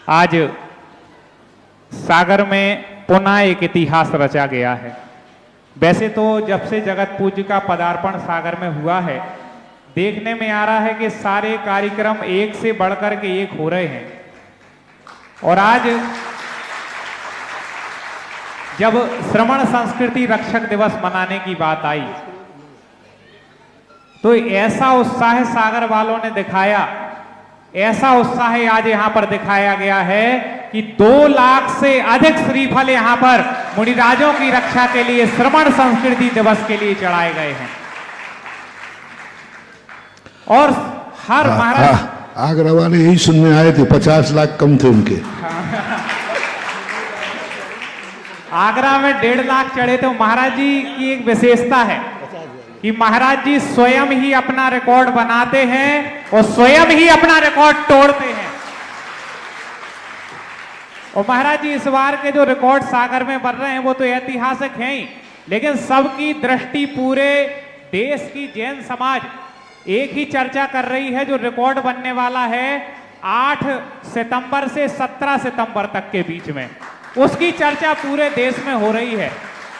आज सागर में पुनः एक इतिहास रचा गया है। वैसे तो जब से जगत पूज्य का पदार्पण सागर में हुआ है, देखने में आ रहा है कि सारे कार्यक्रम एक से बढ़कर के एक हो रहे हैं। और आज जब श्रमण संस्कृति रक्षक दिवस मनाने की बात आई तो ऐसा उत्साह सागर वालों ने दिखाया, ऐसा उत्साह आज यहां पर दिखाया गया है कि 2 लाख से अधिक श्रीफल यहां पर मुनिराजों की रक्षा के लिए श्रमण संस्कृति दिवस के लिए चढ़ाए गए हैं। और हर महाराज आगरा वाले यही सुनने आए थे, 50 लाख कम थे उनके। आगरा में 1.5 लाख चढ़े थे। महाराज जी की एक विशेषता है कि महाराज जी स्वयं ही अपना रिकॉर्ड बनाते हैं और स्वयं ही अपना रिकॉर्ड तोड़ते हैं। और महाराज जी इस बार के जो रिकॉर्ड सागर में बन रहे हैं वो तो ऐतिहासिक हैं ही, लेकिन सबकी दृष्टि, पूरे देश की जैन समाज एक ही चर्चा कर रही है। जो रिकॉर्ड बनने वाला है 8 सितंबर से 17 सितंबर तक के बीच में, उसकी चर्चा पूरे देश में हो रही है।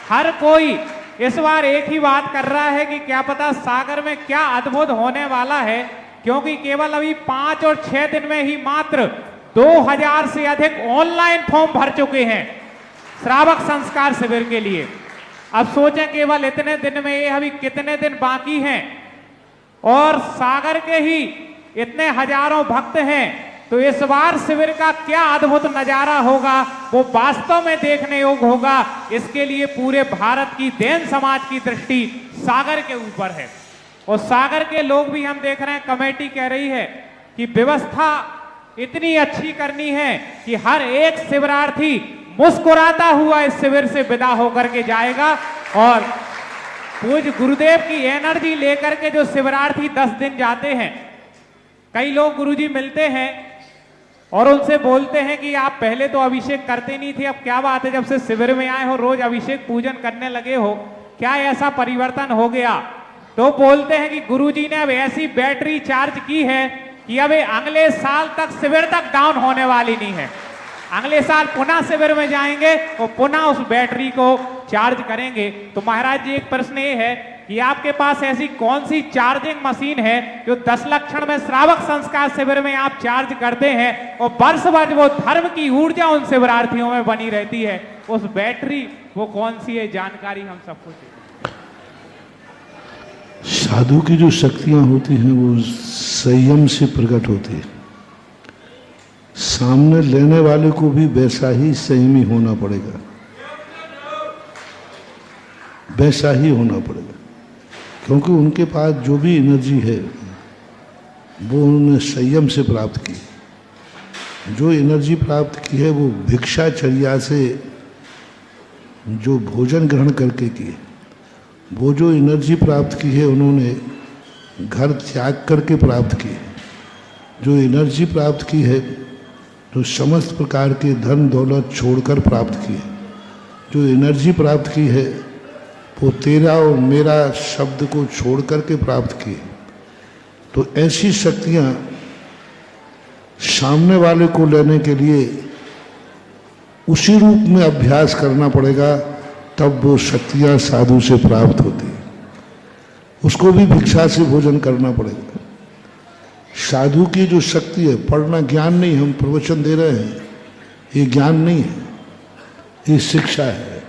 हर कोई इस बार एक ही बात कर रहा है कि क्या पता सागर में क्या अद्भुत होने वाला है, क्योंकि केवल अभी 5 और 6 दिन में ही मात्र 2000 से अधिक ऑनलाइन फॉर्म भर चुके हैं श्रावक संस्कार शिविर के लिए। अब सोचें केवल इतने दिन में ये अभी कितने दिन बाकी हैं और सागर के ही इतने हजारों भक्त हैं। तो इस बार शिविर का क्या अद्भुत नजारा होगा वो वास्तव में देखने योग्य होगा। इसके लिए पूरे भारत की जैन समाज की दृष्टि सागर के ऊपर है। और सागर के लोग भी हम देख रहे हैं, कमेटी कह रही है कि व्यवस्था इतनी अच्छी करनी है कि हर एक शिविरार्थी मुस्कुराता हुआ इस शिविर से विदा होकर के जाएगा। और पूज्य गुरुदेव की एनर्जी लेकर के जो शिविरार्थी 10 दिन जाते हैं, कई लोग गुरुजी मिलते हैं और उनसे बोलते हैं कि आप पहले तो अभिषेक करते नहीं थे, अब क्या बात है जब से शिविर में आए हो रोज अभिषेक पूजन करने लगे हो, क्या ऐसा परिवर्तन हो गया? तो बोलते हैं कि गुरुजी ने अब ऐसी बैटरी चार्ज की है कि अब अगले साल तक शिविर तक डाउन होने वाली नहीं है। अगले साल पुनः शिविर में जाएंगे और पुनः उस बैटरी को चार्ज करेंगे। तो महाराज जी एक प्रश्न ये है कि आपके पास ऐसी कौन सी चार्जिंग मशीन है जो 10 लक्षण में श्रावक संस्कार शिविर में आप चार्ज करते हैं और वर्ष भर वो धर्म की ऊर्जा उन शिविरार्थियों में बनी रहती है? उस बैटरी वो कौन सी है, जानकारी हम सबको चाहिए। साधु की जो शक्तियां होती हैं वो संयम से प्रकट होती है। सामने लेने वाले को भी वैसा ही संयमी होना पड़ेगा, वैसा ही होना पड़ेगा, क्योंकि उनके पास जो भी एनर्जी है वो उन्होंने संयम से प्राप्त की। जो एनर्जी प्राप्त की है वो भिक्षाचर्या से जो भोजन ग्रहण करके की है। वो जो एनर्जी प्राप्त की है उन्होंने घर त्याग करके प्राप्त की है। जो एनर्जी प्राप्त की है तो समस्त प्रकार के धन दौलत छोड़कर प्राप्त की है। जो एनर्जी प्राप्त की है वो तेरा और मेरा शब्द को छोड़ करके प्राप्त की। तो ऐसी शक्तियां सामने वाले को लेने के लिए उसी रूप में अभ्यास करना पड़ेगा, तब वो शक्तियां साधु से प्राप्त होती। उसको भी भिक्षा से भोजन करना पड़ेगा। साधु की जो शक्ति है, पढ़ना ज्ञान नहीं, हम प्रवचन दे रहे हैं, ये ज्ञान नहीं है, ये शिक्षा है,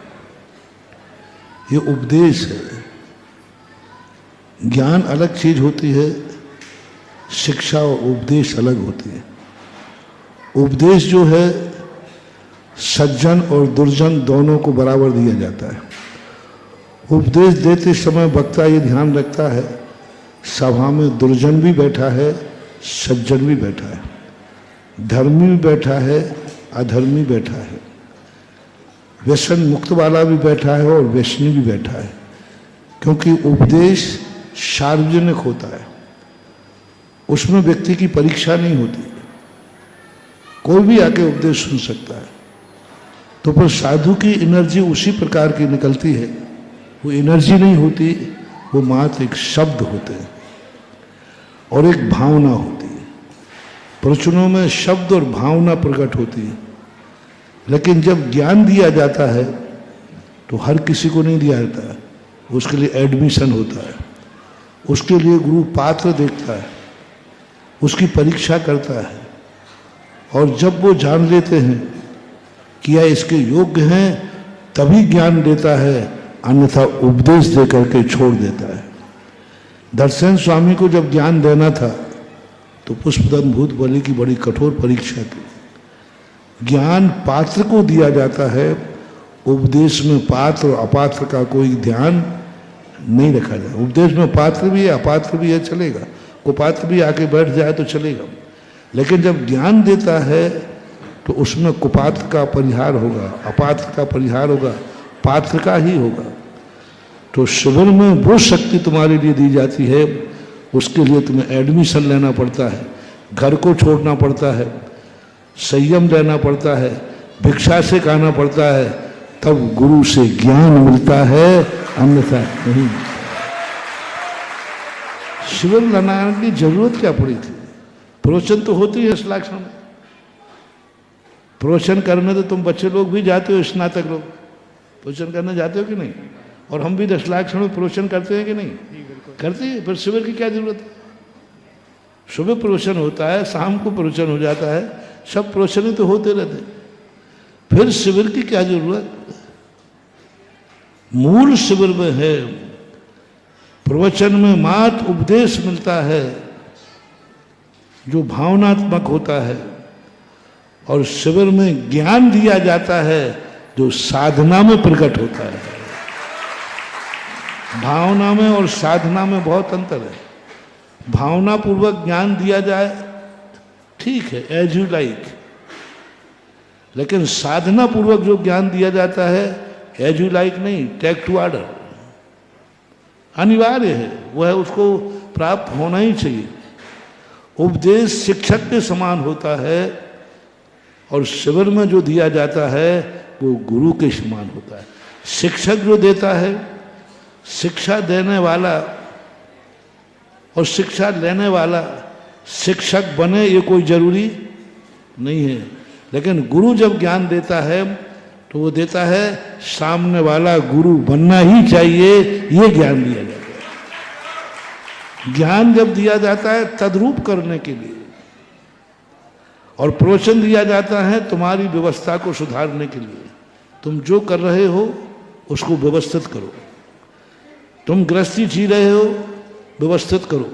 ये उपदेश है। ज्ञान अलग चीज होती है, शिक्षा और उपदेश अलग होती है। उपदेश जो है सज्जन और दुर्जन दोनों को बराबर दिया जाता है। उपदेश देते समय वक्ता ये ध्यान रखता है सभा में दुर्जन भी बैठा है, सज्जन भी बैठा है, धर्मी भी बैठा है, अधर्मी बैठा है, व्यसन मुक्त वाला भी बैठा है और व्यसनी भी बैठा है। क्योंकि उपदेश सार्वजनिक होता है, उसमें व्यक्ति की परीक्षा नहीं होती, कोई भी आके उपदेश सुन सकता है। तो पर साधु की एनर्जी उसी प्रकार की निकलती है। वो एनर्जी नहीं होती, वो मात्र एक शब्द होते हैं और एक भावना होती है। प्रवचनों में शब्द और भावना प्रकट होती है, लेकिन जब ज्ञान दिया जाता है तो हर किसी को नहीं दिया जाता है, उसके लिए एडमिशन होता है, उसके लिए गुरु पात्र देखता है, उसकी परीक्षा करता है, और जब वो जान लेते हैं कि यह इसके योग्य हैं तभी ज्ञान देता है, अन्यथा उपदेश दे करके छोड़ देता है। दर्शन स्वामी को जब ज्ञान देना था तो पुष्पदंत भूत बलि की बड़ी कठोर परीक्षा थी। ज्ञान पात्र को दिया जाता है, उपदेश में पात्र और अपात्र का कोई ध्यान नहीं रखा जाए। उपदेश में पात्र भी है अपात्र भी है, चलेगा, कुपात्र भी आके बैठ जाए तो चलेगा, लेकिन जब ज्ञान देता है तो उसमें कुपात्र का परिहार होगा, अपात्र का परिहार होगा, पात्र का ही होगा। तो शिविर में वो शक्ति तुम्हारे लिए दी जाती है, उसके लिए तुम्हें एडमिशन लेना पड़ता है, घर को छोड़ना पड़ता है, संयम लेना पड़ता है, भिक्षा से खाना पड़ता है, तब गुरु से ज्ञान मिलता है, अन्यथा नहीं। शिविर लगाने की जरूरत क्या पड़ी थी? प्रवचन तो होती है श्लाघन में, प्रवचन करने तो तुम बच्चे लोग भी जाते हो, स्नातक लोग प्रवचन करने जाते हो कि नहीं? और हम भी 10 लाख में प्रवचन करते हैं कि नहीं? करते हैं। फिर शिविर की क्या जरूरत है? सुबह प्रवचन होता है, शाम को प्रवचन हो जाता है, सब प्रवचन ही तो होते रहते, फिर शिविर की क्या जरूरत? मूल शिविर में है, प्रवचन में मात्र उपदेश मिलता है जो भावनात्मक होता है, और शिविर में ज्ञान दिया जाता है जो साधना में प्रकट होता है। भावना में और साधना में बहुत अंतर है। भावना पूर्वक ज्ञान दिया जाए ठीक है, एज यू लाइक, लेकिन साधना पूर्वक जो ज्ञान दिया जाता है एज यू लाइक नहीं, टेक टू ऑर्डर, अनिवार्य है, वह है, उसको प्राप्त होना ही चाहिए। उपदेश शिक्षक के समान होता है और शिविर में जो दिया जाता है वो गुरु के समान होता है। शिक्षक जो देता है, शिक्षा देने वाला और शिक्षा लेने वाला शिक्षक बने ये कोई जरूरी नहीं है, लेकिन गुरु जब ज्ञान देता है तो वो देता है सामने वाला गुरु बनना ही चाहिए, ये ज्ञान दिया जाता है। ज्ञान जब दिया जाता है तद्रूप करने के लिए, और प्रवचन दिया जाता है तुम्हारी व्यवस्था को सुधारने के लिए। तुम जो कर रहे हो उसको व्यवस्थित करो, तुम गृहस्थी जी रहे हो व्यवस्थित करो,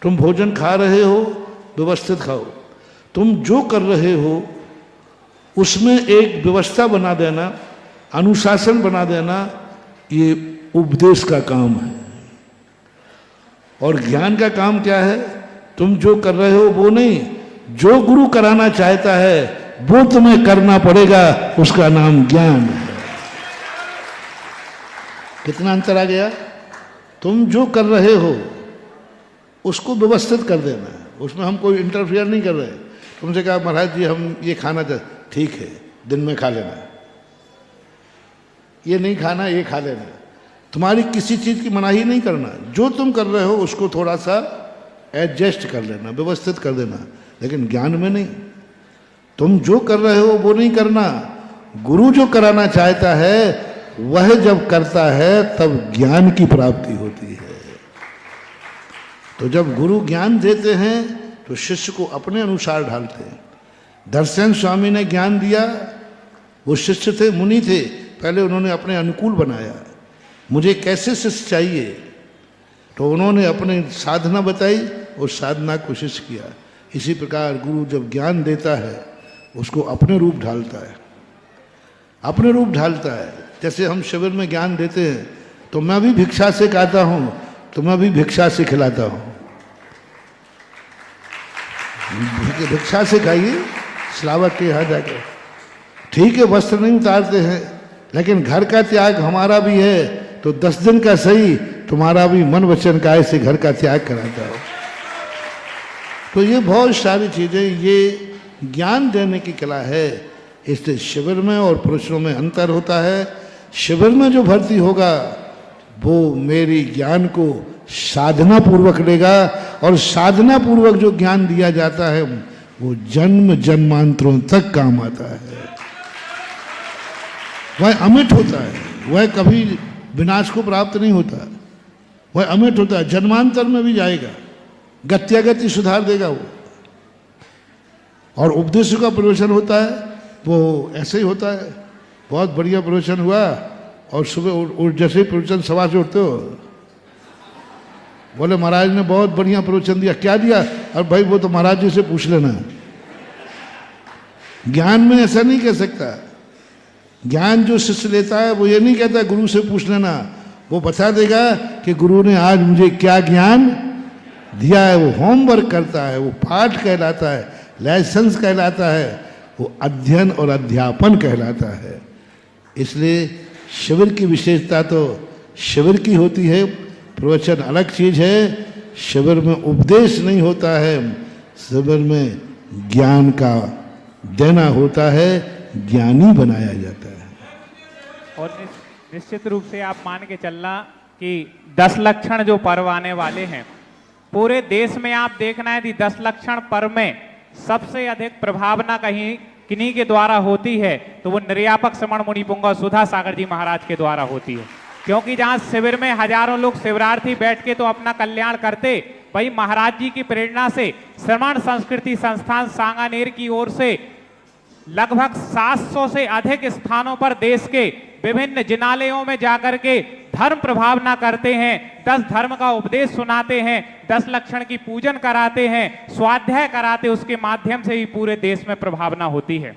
तुम भोजन खा रहे हो व्यवस्थित खाओ, तुम जो कर रहे हो उसमें एक व्यवस्था बना देना, अनुशासन बना देना, ये उपदेश का काम है। और ज्ञान का काम क्या है? तुम जो कर रहे हो वो नहीं, जो गुरु कराना चाहता है वो तुम्हें करना पड़ेगा, उसका नाम ज्ञान है। कितना अंतर आ गया? तुम जो कर रहे हो उसको व्यवस्थित कर देना है, उसमें हम कोई इंटरफियर नहीं कर रहे। तुमसे कहा महाराज जी हम ये खाना चाहते, ठीक है दिन में खा लेना, ये नहीं खाना ये खा लेना, तुम्हारी किसी चीज़ की मनाही नहीं करना। जो तुम कर रहे हो उसको थोड़ा सा एडजस्ट कर लेना, व्यवस्थित कर देना, लेकिन ज्ञान में नहीं। तुम जो कर रहे हो वो नहीं करना, गुरु जो कराना चाहता है वह जब करता है तब ज्ञान की प्राप्ति होती है। तो जब गुरु ज्ञान देते हैं तो शिष्य को अपने अनुसार ढालते हैं। दर्शन स्वामी ने ज्ञान दिया, वो शिष्य थे, मुनि थे, पहले उन्होंने अपने अनुकूल बनाया, मुझे कैसे शिष्य चाहिए, तो उन्होंने अपने साधना बताई और साधना को शिष्य किया। इसी प्रकार गुरु जब ज्ञान देता है उसको अपने रूप ढालता है, अपने रूप ढालता है। जैसे हम शिविर में ज्ञान देते हैं तो मैं भी भिक्षा से खाता हूँ, तो मैं भी भिक्षा से खिलाता हूँ। भिक्षा से खाइए श्रावक के यहाँ जाकर, ठीक है वस्त्र नहीं उतारते हैं, लेकिन घर का त्याग हमारा भी है, तो 10 दिन का सही तुम्हारा भी मन वचन काय से घर का त्याग कराता हो। तो ये बहुत सारी चीज़ें, ये ज्ञान देने की कला है। इसलिए शिविर में और प्रवचनों में अंतर होता है। शिविर में जो भर्ती होगा वो मेरी ज्ञान को साधना पूर्वक लेगा, और साधना पूर्वक जो ज्ञान दिया जाता है वो जन्म जन्मांतरों तक काम आता है। वह अमिट होता है, वह कभी विनाश को प्राप्त नहीं होता, वह अमिट होता है, जन्मांतर में भी जाएगा, गत्यागति सुधार देगा वो। और उपदेशों का प्रवचन होता है वो ऐसे ही होता है, बहुत बढ़िया प्रवचन हुआ और सुबह जैसे ही प्रवचन सभा से उठते हो बोले महाराज ने बहुत बढ़िया प्रवचन दिया। क्या दिया? और भाई वो तो महाराज जी से पूछ लेना। ज्ञान में ऐसा नहीं कह सकता। ज्ञान जो शिष्य लेता है वो ये नहीं कहता गुरु से पूछ लेना, वो बता देगा कि गुरु ने आज मुझे क्या ज्ञान दिया है। वो होमवर्क करता है, वो पाठ कहलाता है, लाइसेंस कहलाता है, वो अध्ययन और अध्यापन कहलाता है। इसलिए शिविर की विशेषता तो शिविर की होती है, प्रवचन अलग चीज है। शिविर में उपदेश नहीं होता है, शिविर में ज्ञान का देना होता है, ज्ञानी बनाया जाता है। और निश्चित रूप से आप मान के चलना कि 10 लक्षण जो पर्व आने वाले हैं पूरे देश में आप देखना यदि 10 लक्षण पर्व में सबसे अधिक प्रभावना कहीं किन्हीं के द्वारा होती है तो वो निर्यापक श्रमण मुनि पुंगव सुधा सागर जी महाराज के द्वारा होती है। क्योंकि जहां शिविर में हजारों लोग शिविरार्थी बैठ के तो अपना कल्याण करते, वही महाराज जी की प्रेरणा से श्रमण संस्कृति संस्थान सांगानेर की ओर से लगभग 700 से अधिक स्थानों पर देश के विभिन्न जिनालयों में जाकर के धर्म प्रभावना करते हैं, 10 धर्म का उपदेश सुनाते हैं, 10 लक्षण की पूजन कराते हैं, स्वाध्याय कराते, उसके माध्यम से ही पूरे देश में प्रभावना होती है।